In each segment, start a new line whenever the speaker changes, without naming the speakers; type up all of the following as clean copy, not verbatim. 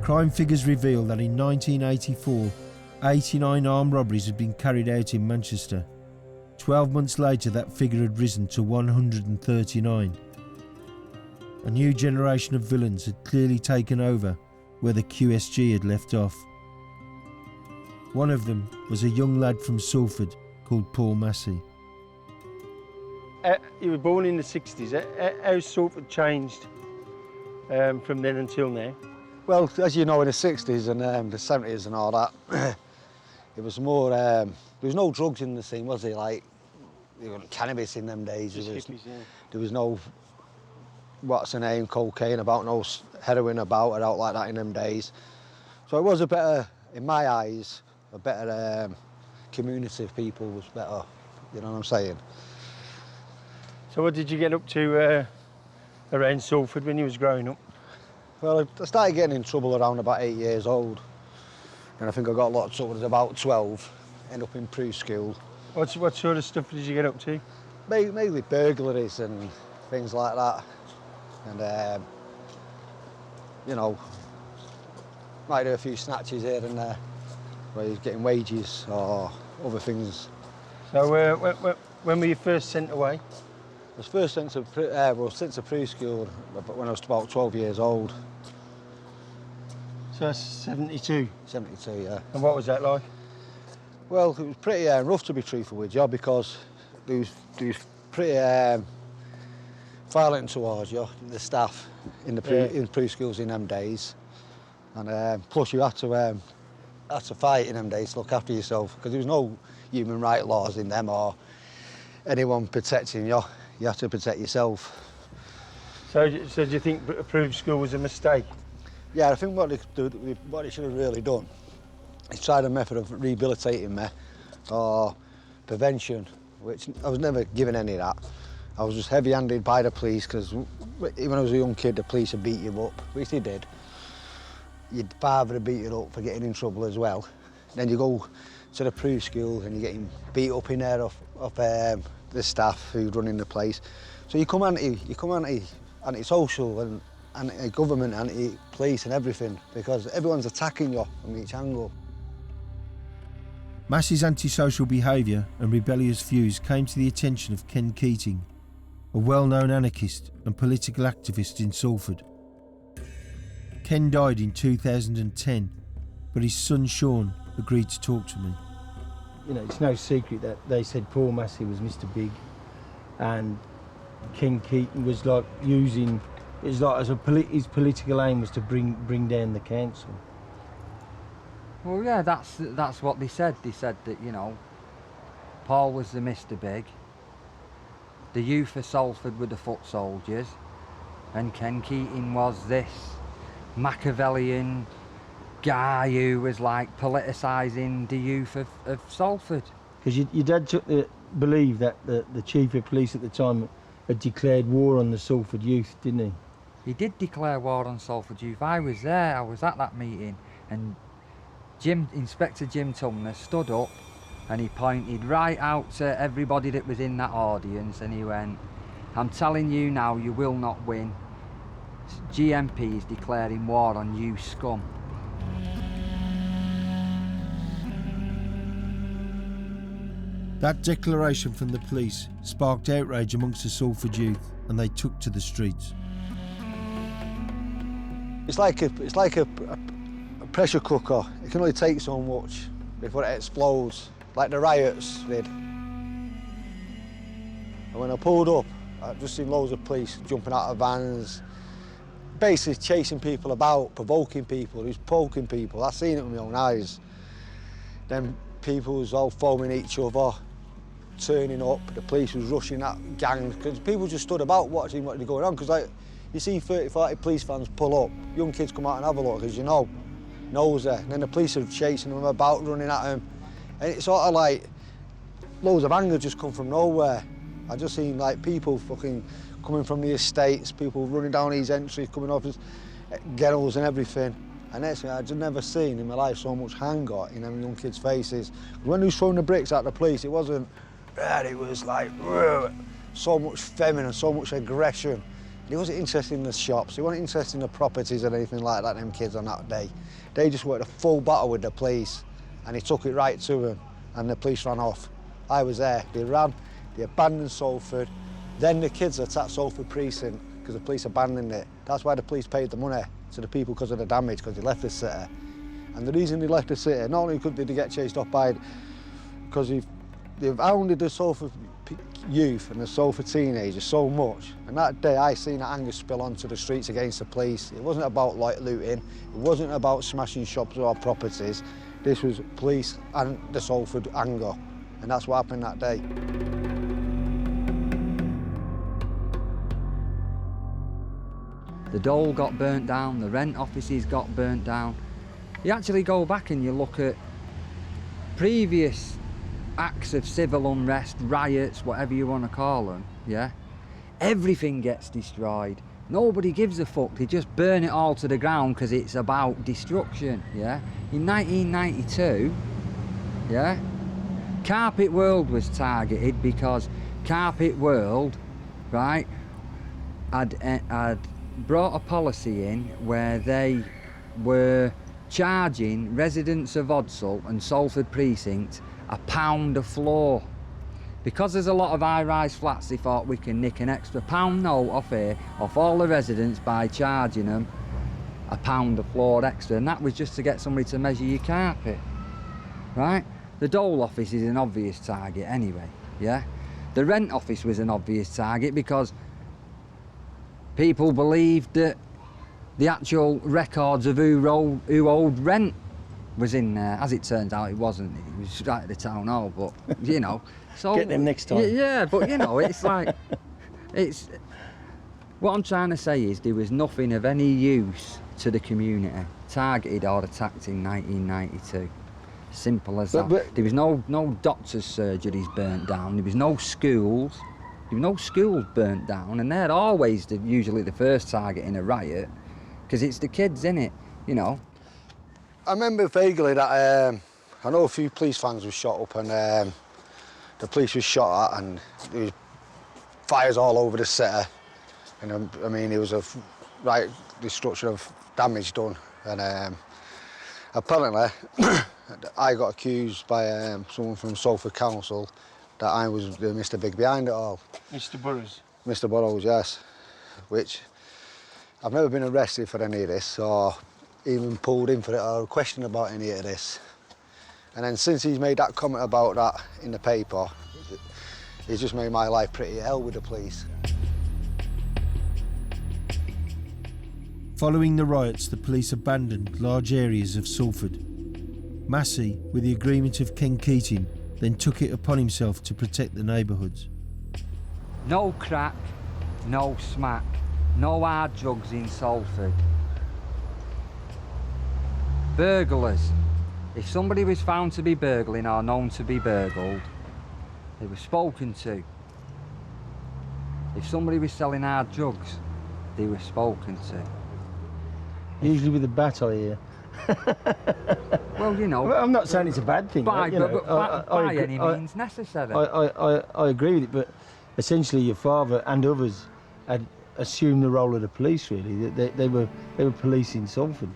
Crime figures reveal that in 1984, 89 armed robberies had been carried out in Manchester. 12 months later, that figure had risen to 139. A new generation of villains had clearly taken over where the QSG had left off. One of them was a young lad from Salford called Paul Massey.
You were born in the 60s. How Salford changed from then until now?
Well, as you know, in the 60s and the 70s and all that, it was more, there was no drugs in the scene, was there? Like, there wasn't cannabis in them days. There was no, what's the name, cocaine about, no heroin about, or out like that in them days. So it was a better, in my eyes, a better community of people was better, you know what I'm saying?
So what did you get up to around Salford when you was growing up?
Well, I started getting in trouble around about 8 years old. And I think I got locked up when I was about 12, ended up in preschool.
What sort of stuff did you get up to?
Mainly burglaries and things like that. And, you know, might do a few snatches here and there, where you're getting wages or other things.
So when were you first sent away?
I was first sent to preschool when I was about 12 years old.
So that's 72?
72, yeah.
And what was that like?
Well, it was pretty rough, to be truthful with you, because they was pretty violent towards you, the staff in the in preschools in them days. And plus you had to fight in them days to look after yourself, because there was no human rights laws in them or anyone protecting you. You have to protect yourself.
So do you think approved school was a mistake?
Yeah, I think what they should have really done is tried a method of rehabilitating me or prevention, which I was never given any of that. I was just heavy-handed by the police, because even when I was a young kid, the police would beat you up, which they did. You'd father beat you up for getting in trouble as well. Then you go to the approved school and you're getting beat up in there off the staff who's running the place. So you come anti-social and anti-government, anti-police and everything, because everyone's attacking you from each angle.
Massey's antisocial behaviour and rebellious views came to the attention of Ken Keating, a well-known anarchist and political activist in Salford. Ken died in 2010, but his son Sean agreed to talk to me.
You know, it's no secret that they said Paul Massey was Mr. Big, and Ken Keating was like using, it's like as his political aim was to bring down the council.
Well, yeah, that's what they said. They said that, you know, Paul was the Mr. Big, the youth of Salford were the foot soldiers, and Ken Keating was this Machiavellian guy who was like politicising the youth of Salford.
Because your dad believed that the chief of police at the time had declared war on the Salford youth, didn't he?
He did declare war on Salford youth. I was there, I was at that meeting, and Inspector Jim Tumner stood up and he pointed right out to everybody that was in that audience, and he went, "I'm telling you now, you will not win. GMP is declaring war on you scum."
That declaration from the police sparked outrage amongst the Salford youth, and they took to the streets.
It's like a pressure cooker. It can only take so much before it explodes, like the riots did. And when I pulled up, I just seen loads of police jumping out of vans, basically chasing people about, provoking people, who's poking people. I've seen it with my own eyes. Then people was all foaming each other, turning up. The police was rushing that gang, because people just stood about watching what was going on. Because like, you see 30, 40 police vans pull up, young kids come out and have a look, as you know, nosy. And then the police are chasing them about, running at them. And it's sort of like, loads of anger just come from nowhere. I just seen like people fucking coming from the estates, people running down these entries, coming off as ghettos and everything. And that's I've just never seen in my life so much anger in them young kids' faces. When they was throwing the bricks at the police, it wasn't bad, it was like so much feminine, so much aggression. He wasn't interested in the shops, he wasn't interested in the properties or anything like that, them kids on that day. They just worked a full battle with the police and he took it right to them and the police ran off. I was there. They ran, they abandoned Salford, then the kids attacked Salford precinct because the police abandoned it. That's why the police paid the money to the people because of the damage, because they left the city. And the reason they left the city, not only did they get chased off by, because they've hounded the Salford youth and the Salford teenagers so much. And that day I seen that anger spill onto the streets against the police. It wasn't about like looting, it wasn't about smashing shops or properties. This was police and the Salford anger. And that's what happened that day.
The Dole got burnt down, the rent offices got burnt down. You actually go back and you look at previous acts of civil unrest, riots, whatever you want to call them, yeah? Everything gets destroyed. Nobody gives a fuck, they just burn it all to the ground because it's about destruction, yeah? In 1992, yeah, Carpet World was targeted because Carpet World, right, had brought a policy in where they were charging residents of Odsall and Salford precinct £1 a floor. Because there's a lot of high-rise flats, they thought we can nick an extra £1 note off here, off all the residents by charging them £1 a floor extra, and that was just to get somebody to measure your carpet, right? The Dole office is an obvious target anyway, yeah? The rent office was an obvious target because people believed that the actual records of who owed rent was in there. As it turns out, it wasn't. It was right at the town hall, but, you know. So,
Get them next time.
Yeah, but, you know, it's like, it's... What I'm trying to say is there was nothing of any use to the community targeted or attacked in 1992. Simple as that. There was no doctors' surgeries burnt down. There was no schools. There were no schools burnt down, and they're always usually the first target in a riot, because it's the kids, innit, you know.
I remember vaguely that I know a few police vans were shot up and the police was shot at and there was fires all over the city. And I mean, there was a right destruction of damage done. And apparently, I got accused by someone from Salford Council that I was the Mr. Big behind it all.
Mr. Burrows?
Mr. Burrows, yes. Which I've never been arrested for any of this or even pulled in for it or questioned about any of this. And then since he's made that comment about that in the paper, he's just made my life pretty hell with the police.
Following the riots, the police abandoned large areas of Salford. Massey, with the agreement of King Keating, then took it upon himself to protect the neighbourhoods.
No crack, no smack, no hard drugs in Salford. Burglars. If somebody was found to be burgling or known to be burgled, they were spoken to. If somebody was selling hard drugs, they were spoken to.
Usually with a bat, I hear.
Well, you know...
Well, I'm not saying it's a bad thing.
By any
I
means necessary.
I agree with it, but essentially your father and others had assumed the role of the police, really. They were policing Salford.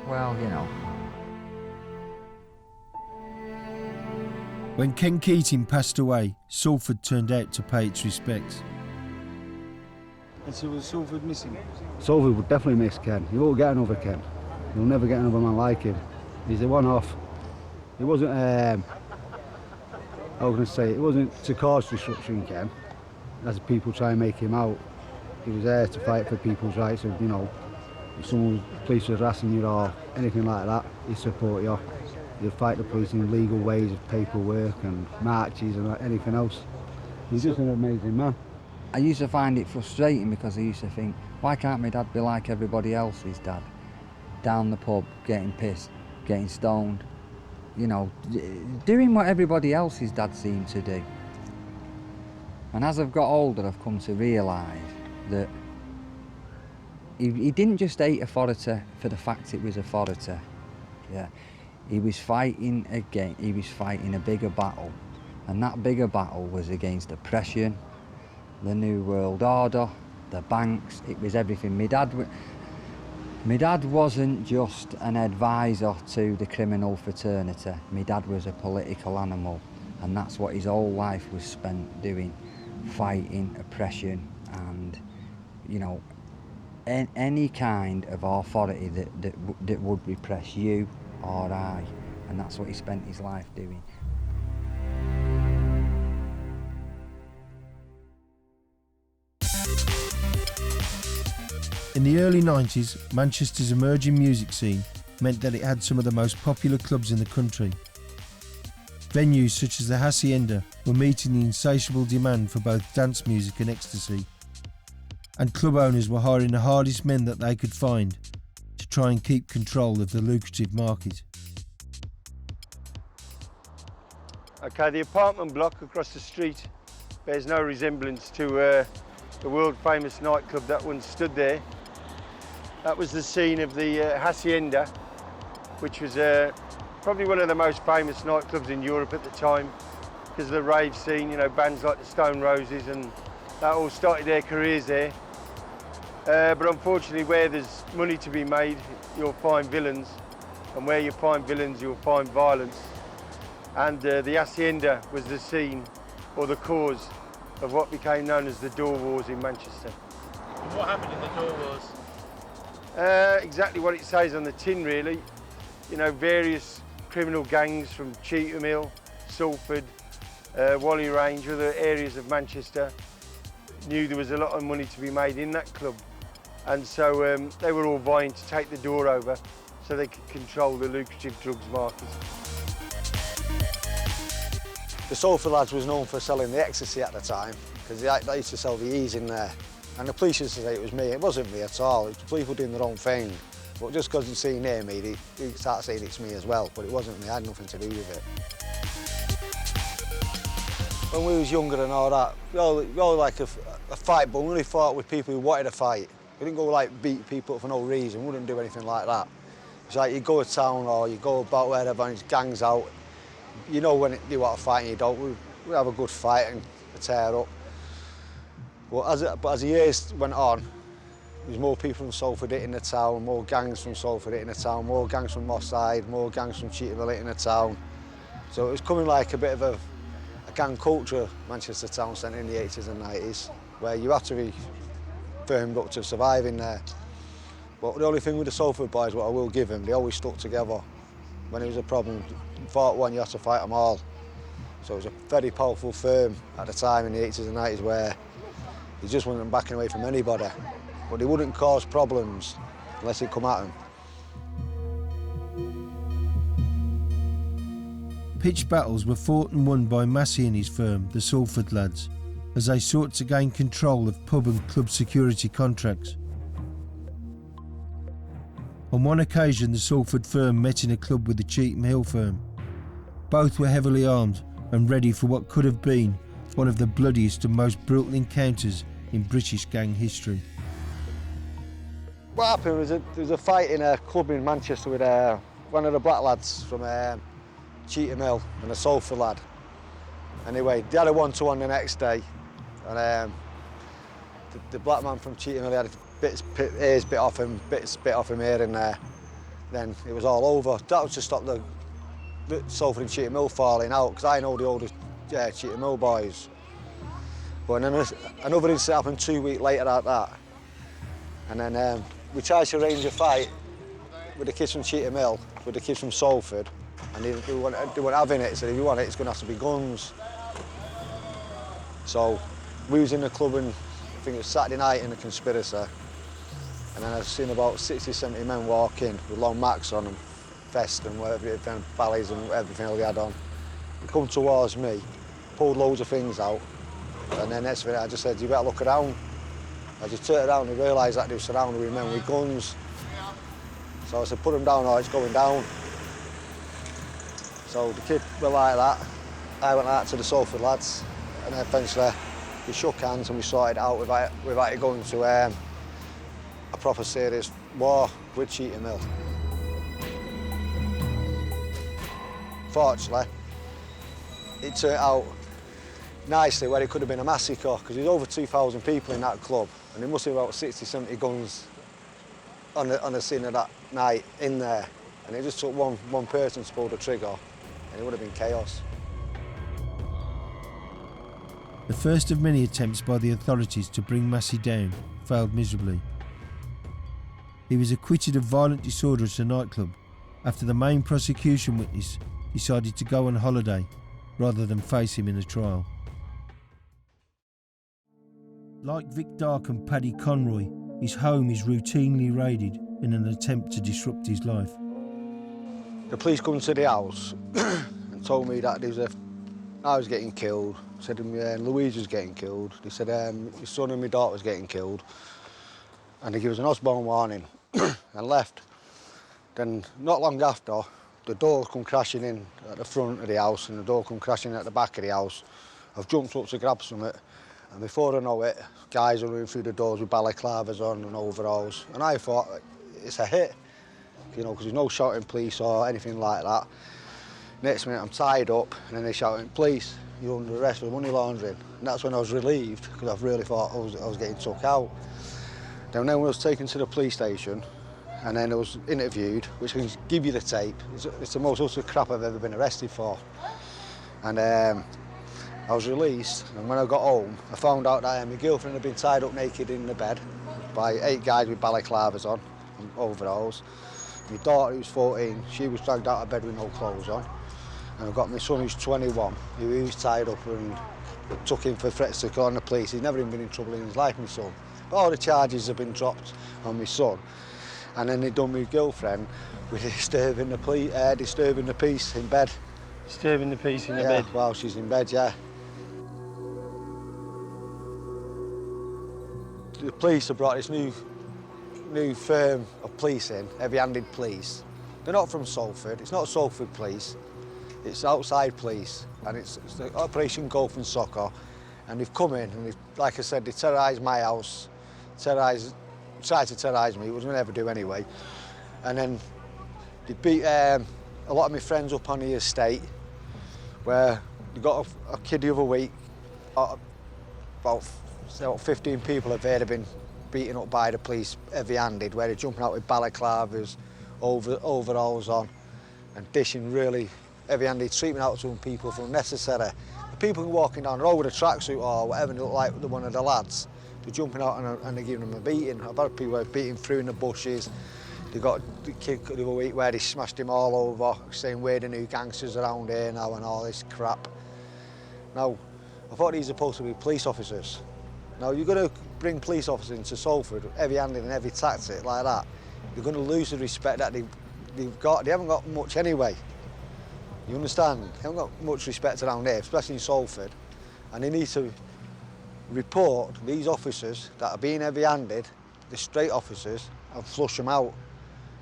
Well, you know.
When Ken Keating passed away, Salford turned out to pay its respects.
And so was Salford missing?
Salford would definitely miss Ken. He won't get another Ken. He'll never get another man like him. He's a one-off. He wasn't, how can I say, it wasn't to cause disruption, Ken, as people try and make him out. He was there to fight for people's rights, and, you know, if someone, police was harassing you or anything like that, he'd support you. He'd fight the police in legal ways of paperwork and marches and anything else. He's just an amazing man.
I used to find it frustrating because I used to think, why can't my dad be like everybody else's dad? Down the pub, getting pissed, getting stoned, you know, doing what everybody else's dad seemed to do. And as I've got older, I've come to realise that he didn't just hate authority for the fact it was authority. Yeah, he was fighting a bigger battle, and that bigger battle was against oppression, the New World Order, the banks, it was everything. My dad wasn't just an advisor to the criminal fraternity. My dad was a political animal, and that's what his whole life was spent doing, fighting oppression and, you know, any kind of authority that would repress you or I, and that's what he spent his life doing.
In the early 90s, Manchester's emerging music scene meant that it had some of the most popular clubs in the country. Venues such as the Hacienda were meeting the insatiable demand for both dance music and ecstasy, and club owners were hiring the hardest men that they could find to try and keep control of the lucrative market.
Okay, the apartment block across the street bears no resemblance to the world famous nightclub that once stood there. That was the scene of the Hacienda, which was probably one of the most famous nightclubs in Europe at the time because of the rave scene, you know, bands like the Stone Roses, and that all started their careers there. But unfortunately, where there's money to be made, you'll find villains, and where you find villains, you'll find violence. And the Hacienda was the scene, or the cause, of what became known as the Door Wars in Manchester.
And what happened in the Door Wars?
Exactly what it says on the tin, really. You know, various criminal gangs from Cheetham Hill, Salford, Whalley Range, other areas of Manchester, knew there was a lot of money to be made in that club. And so they were all vying to take the door over so they could control the lucrative drugs market.
The Salford lads was known for selling the ecstasy at the time, because they used to sell the E's in there. And the police used to say it was me. It wasn't me at all. It was people doing their own thing. But just because they'd seen near me, they started saying it's me as well. But it wasn't me. I had nothing to do with it. When we was younger and all that, we all like a fight, but we only fought with people who wanted to fight. We didn't go like beat people up for no reason. We wouldn't do anything like that. It's like you go to town or you go about wherever and it's gangs out. You know when you want to fight and you don't. We have a good fight and tear up. But as the years went on, there was more people from Salford hitting the town, more gangs from Salford hitting the town, more gangs from Massey, more gangs from Cheetham Hill hitting the town. So it was coming like a bit of a gang culture, Manchester town centre in the 80s and 90s, where you had to be firmed up to survive in there. But the only thing with the Salford boys, what I will give them, they always stuck together. When there was a problem, you fought one, you had to fight them all. So it was a very powerful firm at the time in the 80s and 90s where they just weren't backing away from anybody. But they wouldn't cause problems unless it come at them.
Pitched battles were fought and won by Massey and his firm, the Salford lads, as they sought to gain control of pub and club security contracts. On one occasion, the Salford firm met in a club with the Cheetham Hill firm. Both were heavily armed and ready for what could have been one of the bloodiest and most brutal encounters in British gang history.
What happened was there was a fight in a club in Manchester with one of the black lads from Cheetham Hill and a Salford lad. Anyway, they had a one-to-one the next day, and the black man from Cheetham Hill had ears bit off him, bits bit off him here and there. Then it was all over. That was to stop the Salford and Cheetham Hill falling out, because I know the older Cheetham Hill boys. But then another incident happened 2 weeks later at that. And then we tried to arrange a fight with the kids from Cheetham Hill, with the kids from Salford, and they weren't having it. So if you want it, it's going to have to be guns. So we was in the club, and I think it was Saturday night in the conspiracy, and then I seen about 60, 70 men walk in with long macs on them, vest and whatever, ballys and everything they had on. They come towards me, pulled loads of things out, and then next minute I just said, you better look around. I just turned around and realised that they were surrounded with men with guns. So I said, put them down or it's going down. So the kid were like that. I went like that to the Salford lads, and then eventually we shook hands and we sorted it out without it going to a proper serious war with Cheetham Hill. Fortunately, it turned out nicely where it could have been a massacre, because there's over 2,000 people in that club, and there must be about 60, 70 guns on the scene of that night in there, and it just took one person to pull the trigger, and it would have been chaos.
The first of many attempts by the authorities to bring Massey down failed miserably. He was acquitted of violent disorder at a nightclub after the main prosecution witness decided to go on holiday rather than face him in a trial. Like Vic Dark and Paddy Conroy, his home is routinely raided in an attempt to disrupt his life.
The police come to the house and told me that I was getting killed. Said Louise was getting killed. They said my son and my daughter was getting killed. And they gave us an Osborne warning and left. Then, not long after, the door come crashing in at the front of the house and the door come crashing at the back of the house. I've jumped up to grab something, and before I know it, guys are running through the doors with balaclavas on and overalls. And I thought, it's a hit, you know, because there's no shouting police or anything like that. Next minute, I'm tied up, and then they're shouting, police, you're under arrest for money laundering. And that's when I was relieved, because I really thought I was getting took out. Then when I was taken to the police station, and then I was interviewed, which can give you the tape. It's the most utter crap I've ever been arrested for. And I was released, and when I got home, I found out that my girlfriend had been tied up naked in the bed by 8 guys with balaclavas on and overalls. My daughter, who was 14, she was dragged out of bed with no clothes on. And I've got my son, who's 21, who was tied up and took him for threats to call on the police. He's never even been in trouble in his life, my son. But all the charges have been dropped on my son. And then they done my girlfriend with disturbing the peace in bed.
Disturbing the peace in the
Yeah,
bed.
while she's in bed, yeah. The police have brought this new firm of police in, heavy-handed police. They're not from Salford. It's not Salford police. It's outside police, and it's the Operation Golf and Soccer. And they've come in, and like I said, they terrorised my house, tried to terrorise me, which they never do anyway. And then they beat a lot of my friends up on the estate, where they got a kid the other week, about 15 people have heard have been beaten up by the police heavy-handed, where they're jumping out with balaclavas, overalls on, and dishing really heavy-handed treatment out to people for unnecessary. The people who are walking down the road with a tracksuit or whatever, they look like one of the lads. They're jumping out and they're giving them a beating. I've had people beating through in the bushes. They got the kid the other week where they smashed him all over, saying we're the new gangsters around here now and all this crap. Now, I thought these are supposed to be police officers. Now, you're going to bring police officers into Salford, heavy-handed and heavy tactic like that, you're going to lose the respect that they've got. They haven't got much anyway. You understand? They haven't got much respect around here, especially in Salford. And they need to report these officers that are being heavy-handed, the straight officers, and flush them out.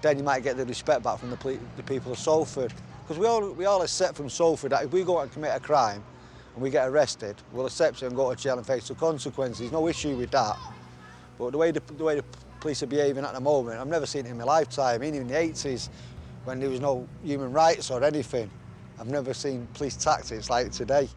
Then you might get the respect back from the people of Salford. Because we all accept from Salford that if we go out and commit a crime and we get arrested, we'll accept it and go to jail and face the consequences. There's no issue with that. But the way the police are behaving at the moment, I've never seen it in my lifetime. Even in the 80s, when there was no human rights or anything, I've never seen police tactics like today.